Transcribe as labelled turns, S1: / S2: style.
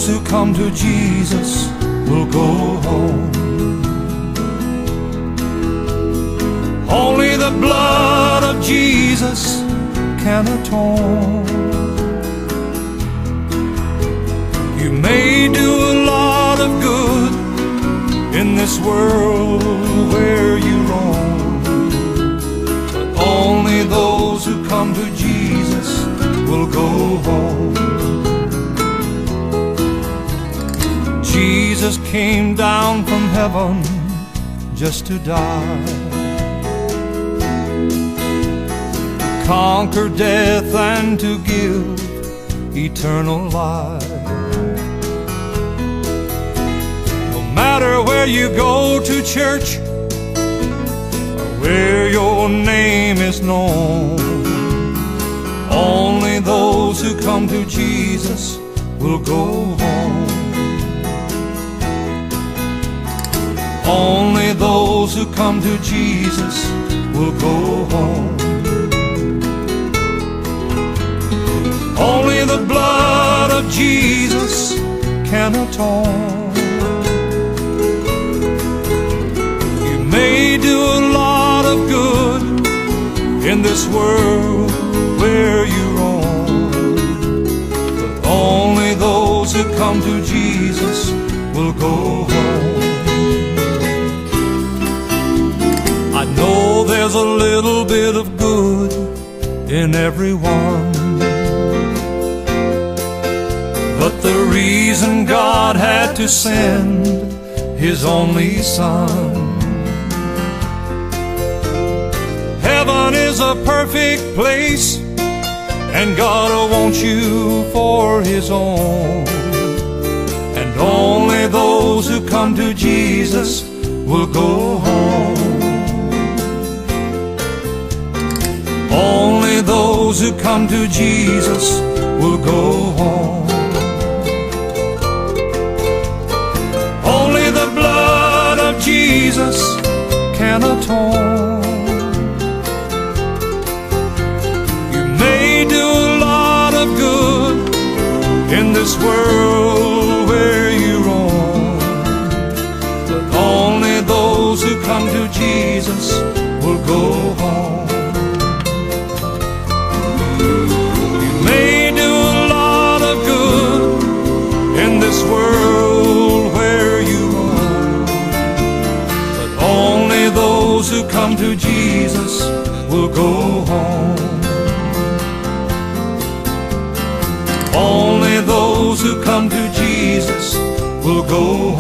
S1: those who come to Jesus will go home. Only the blood of Jesus can atone. You may do a lot of good in this world where you roam, but only those who come to Jesus will go home. Jesus came down from heaven just to die, to conquer death and to give eternal life. No matter where you go to church or where your name is known, only those who come to Jesus will go home. Only those who come to Jesus will go home. Only the blood of Jesus can atone. You may do a lot of good in this world where you roam, but only those who come to Jesus will go home. I know there's a little bit of good in everyone, but the reason God had to send His only Son. Heaven is a perfect place, and God wants you for His own. And only those who come to Jesus will go home. Only those who come to Jesus will go home. Only the blood of Jesus can atone. You may do a lot of good in this world where you roam, but only those who come to Jesus will go home. World where you roam, but only those who come to Jesus will go home. Only those who come to Jesus will go home.